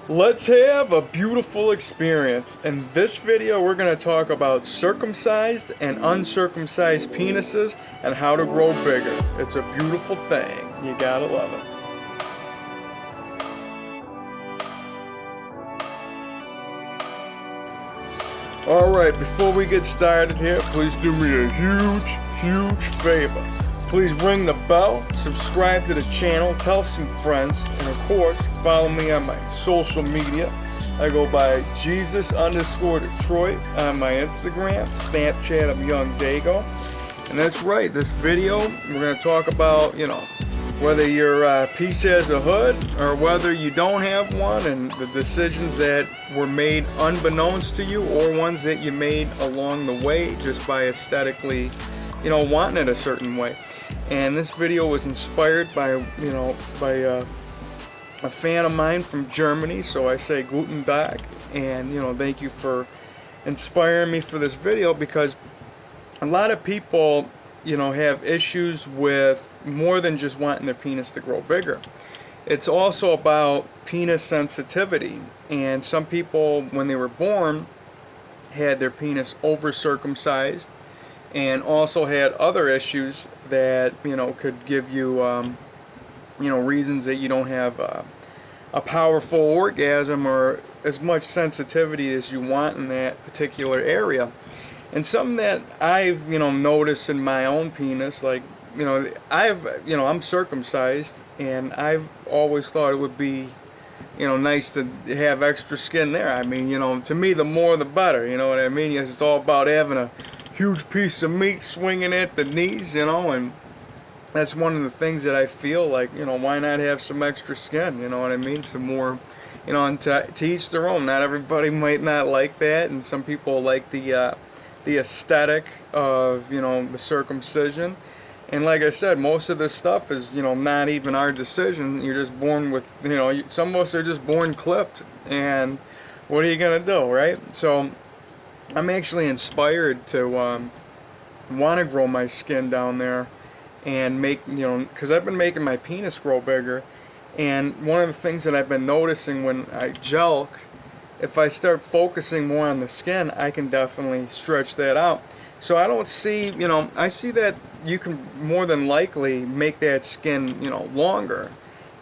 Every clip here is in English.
Let's have a beautiful experience. In this video, we're going to talk about circumcised and uncircumcised penises and how to grow bigger. It's a beautiful thing. You gotta love it. Alright, before we get started here, please do me a huge favor. Please ring the bell, subscribe to the channel, tell some friends, and of course, follow me on my social media. I go by Jesus_Detroit on my Instagram, Snapchat, I'm YOUNGDAYGO. And that's right, this video, we're going to talk about, whether your piece has a hood or whether you don't have one, and the decisions that were made unbeknownst to you or ones that you made along the way just by aesthetically, wanting it a certain way. And this video was inspired by, by a fan of mine from Germany, so I say guten Tag, and, thank you for inspiring me for this video, because a lot of people, have issues with more than just wanting their penis to grow bigger. It's also about penis sensitivity, and some people, when they were born, had their penis over-circumcised, and also had other issues that could give you reasons that you don't have a powerful orgasm or as much sensitivity as you want in that particular area. And something that I've noticed in my own penis, like I'm circumcised, and I've always thought it would be nice to have extra skin there. I mean, to me, the more the better, you know what I mean? It's all about having a huge piece of meat swinging at the knees, and that's one of the things that I feel like, why not have some extra skin, you know what I mean? Some more, and to each their own. Not everybody might not like that, and some people like the aesthetic of, the circumcision. And like I said, most of this stuff is, not even our decision. You're just born with, some of us are just born clipped, and what are you going to do, right? So I'm actually inspired to want to grow my skin down there and make, because I've been making my penis grow bigger. And one of the things that I've been noticing when I jelq, if I start focusing more on the skin, I can definitely stretch that out. So I don't see, I see that you can more than likely make that skin, longer.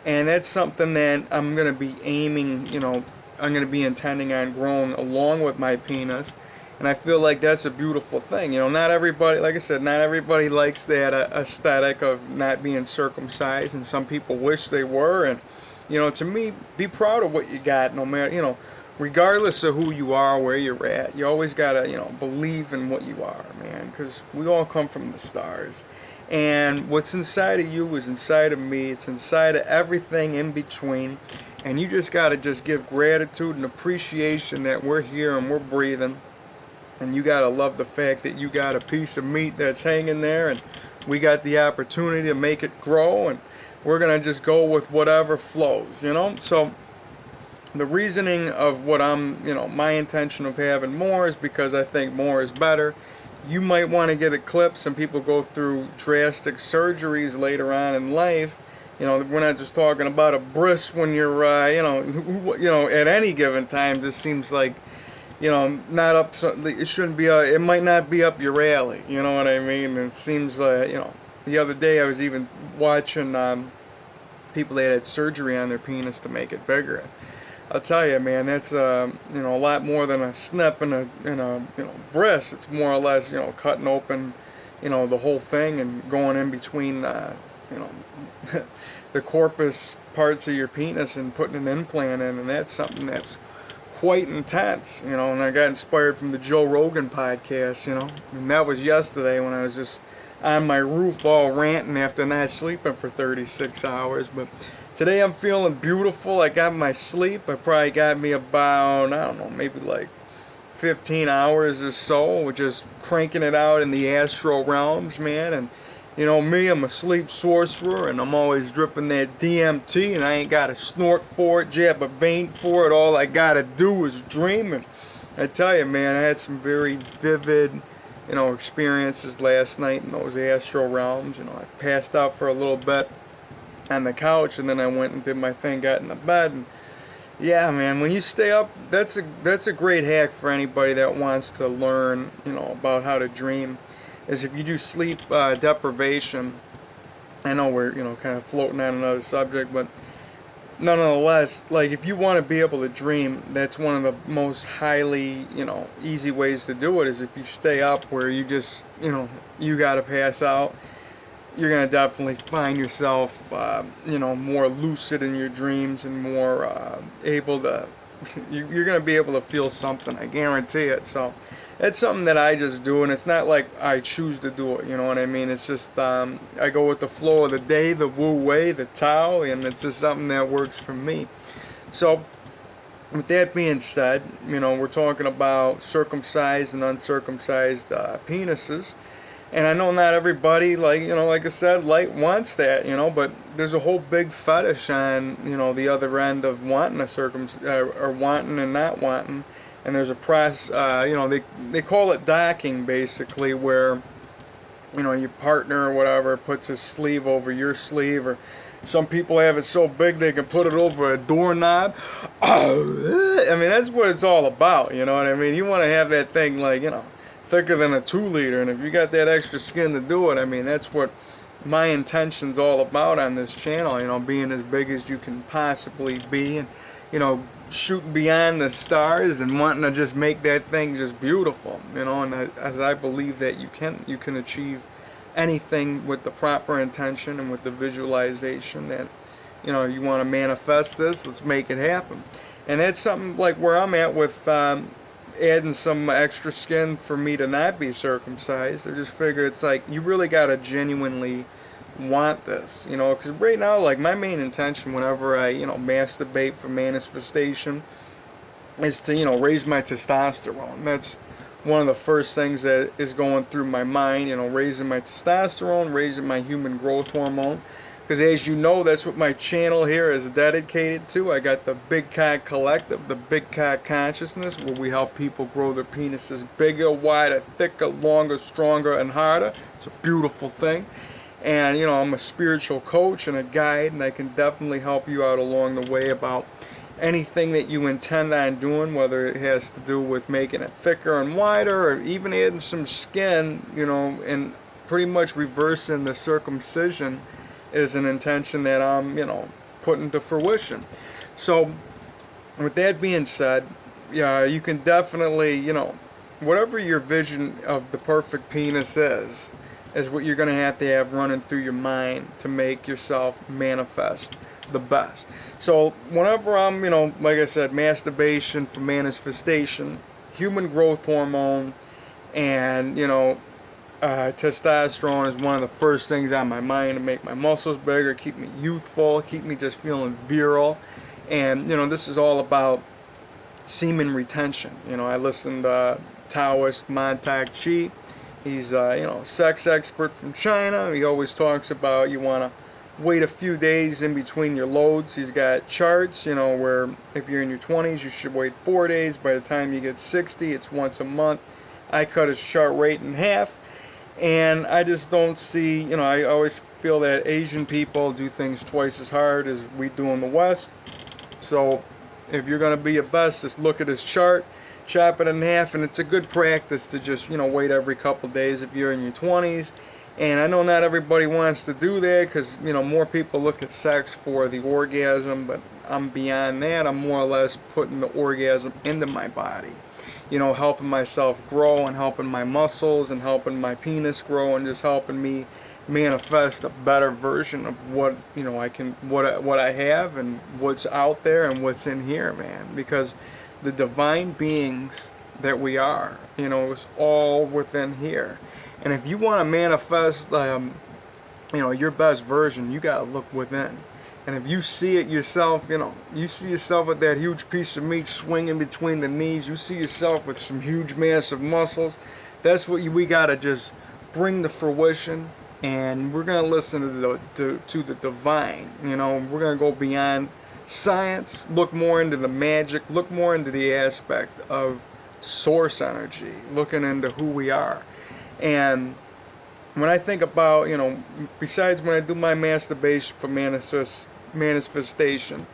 And that's something that I'm going to be aiming, I'm going to be intending on growing along with my penis. And I feel like that's a beautiful thing. Not everybody, like I said, not everybody likes that aesthetic of not being circumcised, and some people wish they were. And, to me, be proud of what you got, no matter, regardless of who you are, where you're at. You always got to, believe in what you are, man, because we all come from the stars. And what's inside of you is inside of me. It's inside of everything in between. And you just got to just give gratitude and appreciation that we're here and we're breathing. And you got to love the fact that you got a piece of meat that's hanging there, and we got the opportunity to make it grow, and we're going to just go with whatever flows, So the reasoning of what I'm, my intention of having more is because I think more is better. You might want to get it clipped. Some people go through drastic surgeries later on in life. We're not just talking about a bris when you're, at any given time. This seems like, not up, it shouldn't be, it might not be up your alley, you know what I mean? And it seems like, the other day I was even watching people that had surgery on their penis to make it bigger. I'll tell you, man, that's, a lot more than a snip and a bris. It's more or less, cutting open, the whole thing and going in between, the corpus parts of your penis and putting an implant in, and that's something that's quite intense, and I got inspired from the Joe Rogan Podcast, and that was yesterday when I was just on my roof all ranting after not sleeping for 36 hours, but today I'm feeling beautiful. I got my sleep. I probably got me about, I don't know, maybe like 15 hours or so, just cranking it out in the Astral Realms, man, and me, I'm a sleep sorcerer, and I'm always dripping that DMT, and I ain't got to snort for it, jab a vein for it. All I got to do is dream. And I tell you, man, I had some very vivid, experiences last night in those Astral Realms. I passed out for a little bit on the couch, and then I went and did my thing, got in the bed, and Yeah, man. When you stay up, that's a great hack for anybody that wants to learn, about how to dream. Is if you do sleep deprivation. I know we're kind of floating on another subject, but nonetheless, like if you want to be able to dream, that's one of the most highly easy ways to do it. Is if you stay up where you just you gotta pass out. You're gonna definitely find yourself, more lucid in your dreams and more able to. You're gonna be able to feel something. I guarantee it. So, it's something that I just do, and it's not like I choose to do it. You know what I mean? It's just I go with the flow of the day, the Wu Wei, the Tao, and it's just something that works for me. So, with that being said, we're talking about circumcised and uncircumcised penises. And I know not everybody, like I said, wants that, but there's a whole big fetish on, the other end of wanting or wanting and not wanting. And there's a process, they call it docking, basically, where, your partner or whatever puts his sleeve over your sleeve, or some people have it so big they can put it over a doorknob. I mean, that's what it's all about, you know what I mean? You want to have that thing, thicker than a 2-liter, and if you got that extra skin to do it, I mean, that's what my intention's all about on this channel, being as big as you can possibly be, and shooting beyond the stars and wanting to just make that thing just beautiful, and as I believe that you can achieve anything with the proper intention and with the visualization that you want to manifest this. Let's make it happen. And that's something like where I'm at with adding some extra skin for me to not be circumcised. I just figure it's like you really gotta genuinely want this, because right now, like, my main intention whenever I masturbate for manifestation is to raise my testosterone. That's one of the first things that is going through my mind, raising my testosterone, raising my human growth hormone. Because as you know, that's what my channel here is dedicated to. I got the Big Cock Collective, the Big Cock Consciousness, where we help people grow their penises bigger, wider, thicker, longer, stronger, and harder. It's a beautiful thing. And, I'm a spiritual coach and a guide, and I can definitely help you out along the way about anything that you intend on doing, whether it has to do with making it thicker and wider, or even adding some skin, and pretty much reversing the circumcision is an intention that I'm, putting to fruition. So, with that being said, yeah, you can definitely, whatever your vision of the perfect penis is what you're going to have running through your mind to make yourself manifest the best. So, whenever I'm, like I said, masturbation for manifestation, human growth hormone, and, testosterone is one of the first things on my mind to make my muscles bigger, keep me youthful, keep me just feeling virile. And, this is all about semen retention. I listened to taoist Mantak Chi. He's a sex expert from China. He always talks about you want to wait a few days in between your loads. He's got charts, where if you're in your 20s, you should wait 4 days. By the time you get 60, it's once a month. I cut his chart rate in half. And I just don't see, I always feel that Asian people do things twice as hard as we do in the West. So if you're going to be your best, just look at his chart, chop it in half, and it's a good practice to just, wait every couple days if you're in your 20s. And I know not everybody wants to do that because, more people look at sex for the orgasm, but I'm beyond that. I'm more or less putting the orgasm into my body. Helping myself grow and helping my muscles and helping my penis grow and just helping me manifest a better version of what what I have and what's out there and what's in here, man. Because the divine beings that we are, it's all within here. And if you want to manifest, your best version, you gotta look within. And if you see it yourself, you see yourself with that huge piece of meat swinging between the knees. You see yourself with some huge, massive muscles. That's what we got to just bring to fruition. And we're going to listen to the divine. We're going to go beyond science, look more into the magic, look more into the aspect of source energy, looking into who we are. And when I think about, besides when I do my masturbation for manifestation,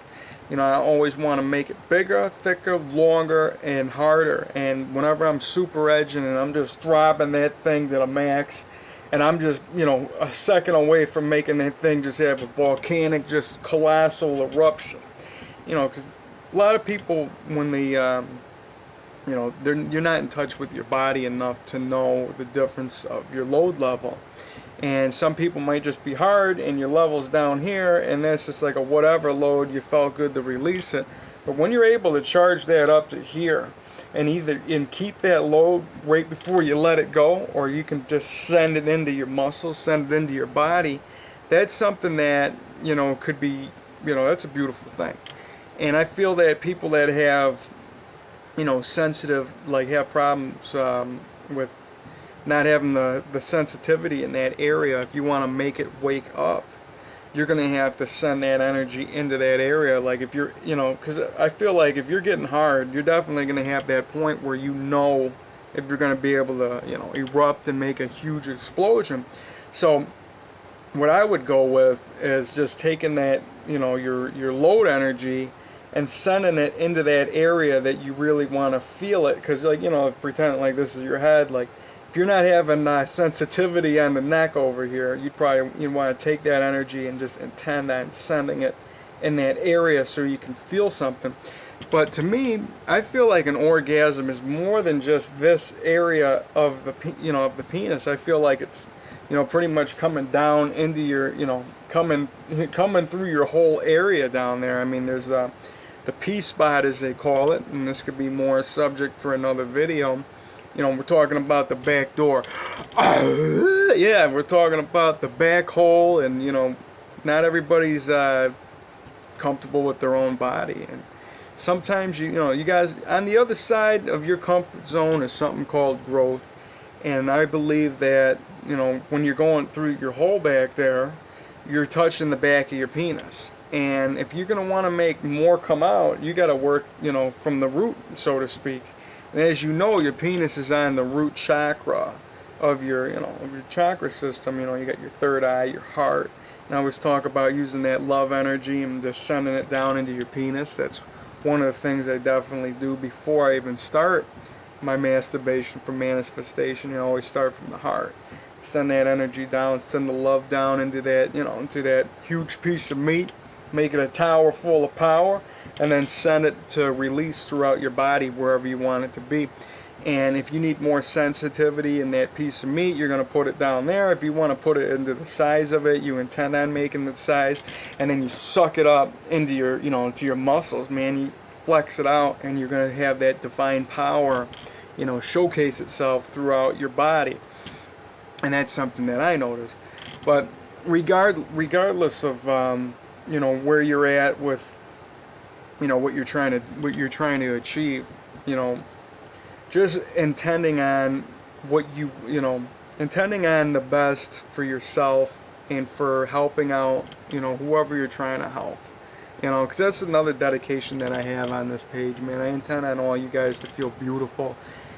You know, I always want to make it bigger, thicker, longer, and harder. And whenever I'm super edging and I'm just dropping that thing to the max, and I'm just, you know, a second away from making that thing just have a volcanic, just colossal eruption. You know, because a lot of people, when they, you know, you're not in touch with your body enough to know the difference of your load level. And some people might just be hard and your level's down here, and that's just like a whatever load, you felt good to release it. But when you're able to charge that up to here, and keep that load right before you let it go, or you can just send it into your muscles, send it into your body, that's something that, you know, could be, you know, that's a beautiful thing. And I feel that people that have, you know, sensitive, like have problems with not having the sensitivity in that area, if you want to make it wake up, you're going to have to send that energy into that area. Like if you're, you know, because I feel like if you're getting hard, you're definitely going to have that point where you know if you're going to be able to, you know, erupt and make a huge explosion. So what I would go with is just taking that, you know, your load energy and sending it into that area that you really want to feel it. Because, like, you know, pretend like this is your head, like, if you're not having sensitivity on the neck over here, you'd want to take that energy and just intend on sending it in that area so you can feel something. But to me, I feel like an orgasm is more than just this area of the, you know, of the penis. I feel like it's, you know, pretty much coming down into your, you know, coming through your whole area down there. I mean, there's the P spot, as they call it, and this could be more subject for another video. You know, we're talking about the back door. Yeah, we're talking about the back hole, and, you know, not everybody's comfortable with their own body. And sometimes, you know, you guys, on the other side of your comfort zone is something called growth. And I believe that, you know, when you're going through your hole back there, you're touching the back of your penis. And if you're going to want to make more come out, you got to work, you know, from the root, so to speak. And as you know, your penis is on the root chakra of your, you know, of your chakra system. You know, you got your third eye, your heart. And I always talk about using that love energy and just sending it down into your penis. That's one of the things I definitely do before I even start my masturbation for manifestation. You know, I always start from the heart. Send that energy down, send the love down into that, you know, into that huge piece of meat. Make it a tower full of power. And then send it to release throughout your body wherever you want it to be. And if you need more sensitivity in that piece of meat, you're going to put it down there. If you want to put it into the size of it, you intend on making the size, and then you suck it up into your, you know, into your muscles, man. You flex it out, and you're going to have that divine power, you know, showcase itself throughout your body. And that's something that I notice. But regardless of, you know, where you're at with, you know, what you're trying to achieve, you know, just intending on intending on the best for yourself and for helping out, you know, whoever you're trying to help, you know, because that's another dedication that I have on this page, man. I intend on all you guys to feel beautiful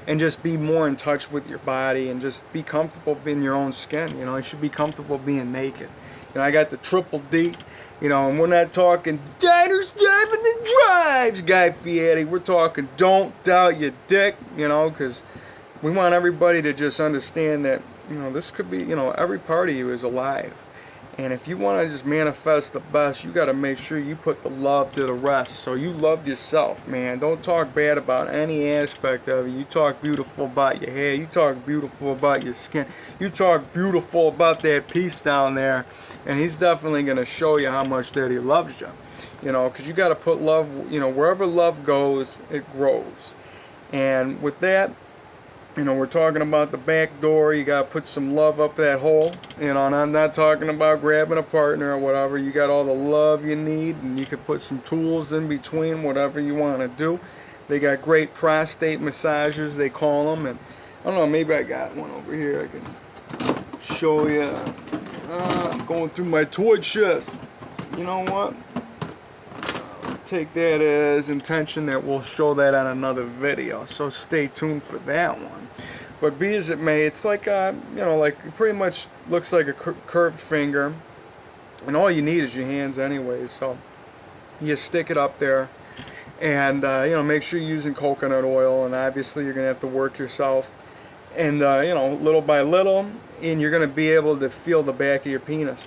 and just be more in touch with your body and just be comfortable in your own skin. You know, you should be comfortable being naked. You know, I got the triple D. You know, and we're not talking diners, driving, and drives, Guy Fieri. We're talking don't doubt your dick, you know, because we want everybody to just understand that, you know, this could be, you know, every part of you is alive. And if you want to just manifest the best, you got to make sure you put the love to the rest. So you love yourself, man. Don't talk bad about any aspect of it. You talk beautiful about your hair. You talk beautiful about your skin. You talk beautiful about that piece down there. And he's definitely going to show you how much that he loves you. You know, because you got to put love, you know, wherever love goes, it grows. And with that, you know, we're talking about the back door. You got to put some love up that hole. You know, and I'm not talking about grabbing a partner or whatever. You got all the love you need, and you can put some tools in between, whatever you want to do. They got great prostate massagers, they call them. And I don't know, maybe I got one over here I can show you. I'm going through my toy chest. You know what? Take that as intention that we'll show that on another video, so stay tuned for that one. But be as it may, it's like you know, like it pretty much looks like a curved finger, and all you need is your hands anyway. So you stick it up there, and you know, make sure you're using coconut oil, and obviously you're gonna have to work yourself, and you know, little by little, and you're gonna be able to feel the back of your penis.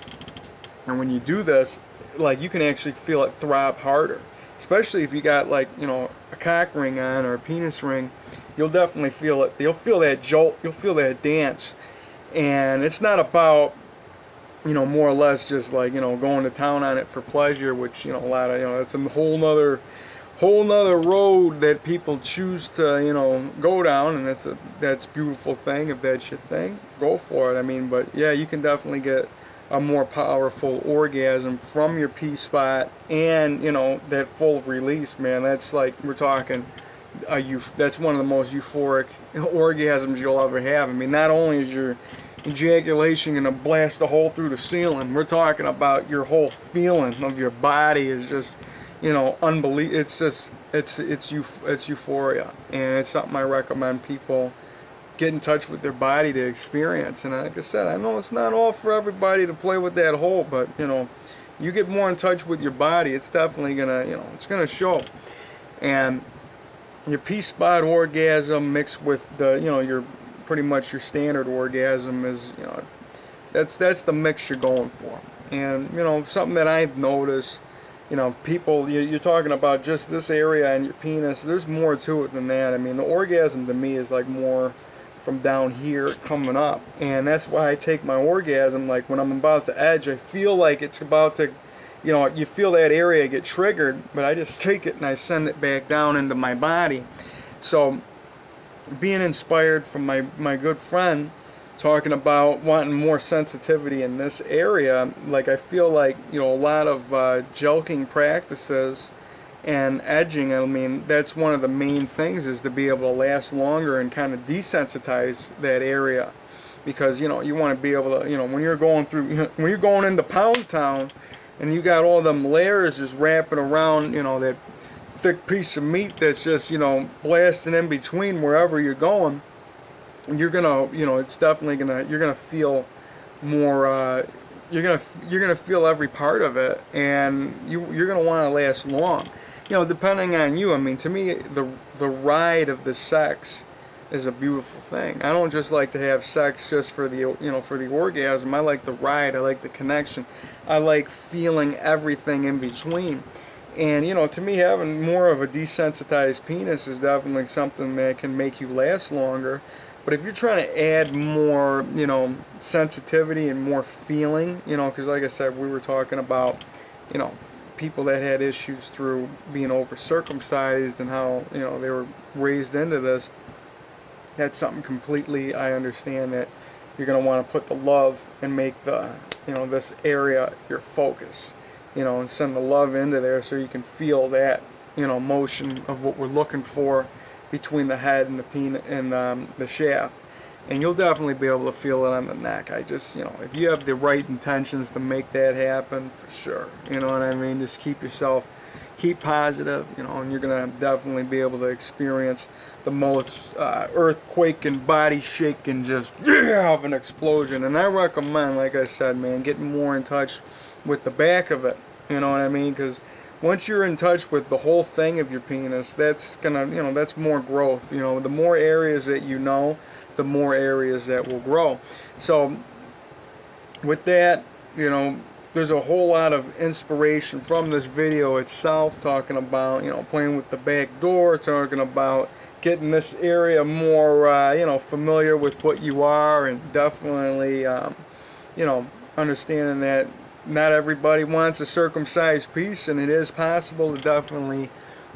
And when you do this, like, you can actually feel it throb harder, especially if you got, like, you know, a cock ring on or a penis ring. You'll definitely feel it. You'll feel that jolt. You'll feel that dance. And it's not about, you know, more or less just like, you know, going to town on it for pleasure, which, you know, a lot of, you know, it's a whole nother road that people choose to, you know, go down, and that's a beautiful thing. If that's your thing, go for it. I mean, but yeah, you can definitely get a more powerful orgasm from your P-spot, and, you know, that full release, man. That's like, we're talking that's one of the most euphoric orgasms you'll ever have. I mean, not only is your ejaculation gonna blast a hole through the ceiling, we're talking about your whole feeling of your body is just, you know, unbelievable. It's just, it's euphoria, and it's something I recommend people get in touch with their body to experience. And like I said, I know it's not all for everybody to play with that hole, but, you know, you get more in touch with your body, it's definitely gonna, you know, it's gonna show. And your P-spot orgasm mixed with the, you know, your pretty much your standard orgasm is, you know, that's the mix you're going for. And, you know, something that I've noticed, you know, people, you're talking about just this area and your penis, there's more to it than that. I mean, the orgasm to me is like more from down here coming up, and that's why I take my orgasm, like when I'm about to edge, I feel like it's about to, you know, you feel that area get triggered, but I just take it and I send it back down into my body. So being inspired from my good friend talking about wanting more sensitivity in this area, like, I feel like, you know, a lot of Jelqing practices and edging, I mean, that's one of the main things, is to be able to last longer and kind of desensitize that area. Because, you know, you want to be able to, you know, when you're going through, when you're going into Pound Town and you got all them layers just wrapping around, you know, that thick piece of meat that's just, you know, blasting in between wherever you're going, you're gonna, you know, it's definitely gonna, you're gonna feel more, you're gonna feel every part of it, and you're gonna want to last long. You know, depending on you. I mean, to me, the ride of the sex is a beautiful thing. I don't just like to have sex just for the, you know, for the orgasm. I like the ride. I like the connection. I like feeling everything in between. And, you know, to me, having more of a desensitized penis is definitely something that can make you last longer. But if you're trying to add more, you know, sensitivity and more feeling, you know, because like I said, we were talking about, you know, people that had issues through being over circumcised and how, you know, they were raised into this. That's something completely, I understand that you're going to want to put the love and make the, you know, this area your focus, you know, and send the love into there so you can feel that, you know, motion of what we're looking for between the head and the penis and the shaft. And you'll definitely be able to feel it on the neck. I just, you know, if you have the right intentions to make that happen, for sure. You know what I mean? Just keep positive, you know, and you're going to definitely be able to experience the most earthquake and body shake and just, yeah, of an explosion. And I recommend, like I said, man, getting more in touch with the back of it. You know what I mean? Because once you're in touch with the whole thing of your penis, that's gonna, you know, that's more growth. You know, the more areas that you know, the more areas that will grow. So with that, you know, there's a whole lot of inspiration from this video itself, talking about, you know, playing with the back door, talking about getting this area more, you know, familiar with what you are, and definitely, you know, understanding that not everybody wants a circumcised piece, and it is possible to definitely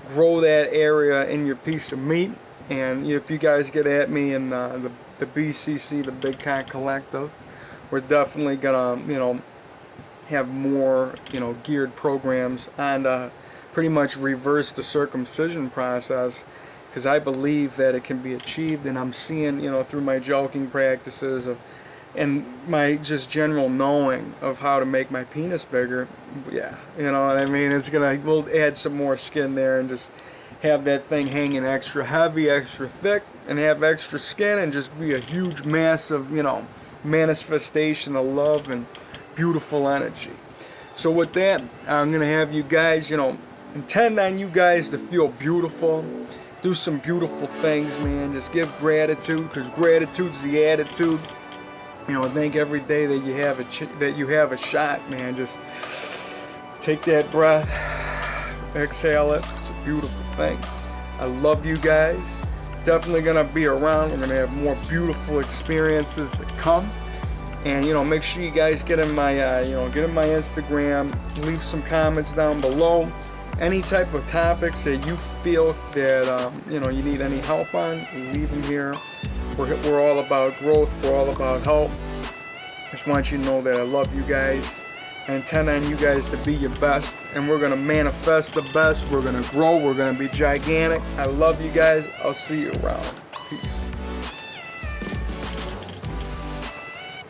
grow that area in your piece of meat. And if you guys get at me in the BCC, the Big Cock Collective, we're definitely gonna, you know, have more, you know, geared programs on pretty much reverse the circumcision process, because I believe that it can be achieved. And I'm seeing, you know, through my Jelqing practices of, and my just general knowing of how to make my penis bigger, yeah, you know what I mean, we'll add some more skin there and just have that thing hanging extra heavy, extra thick, and have extra skin, and just be a huge, massive, you know, manifestation of love and beautiful energy. So with that, I'm going to have you guys, you know, intend on you guys to feel beautiful. Do some beautiful things, man. Just give gratitude, because gratitude's the attitude. You know, think every day that you have a shot, man. Just take that breath, exhale it. It's a beautiful thing. I love you guys. Definitely gonna be around. We're gonna have more beautiful experiences to come. And make sure you guys get in my get in my Instagram. Leave some comments down below. Any type of topics that you feel that you need any help on, leave them here. We're all about growth. We're all about help. Just want you to know that I love you guys. I intend on you guys to be your best, and we're gonna manifest the best. We're gonna grow. We're gonna be gigantic. I love you guys. I'll see you around. Peace.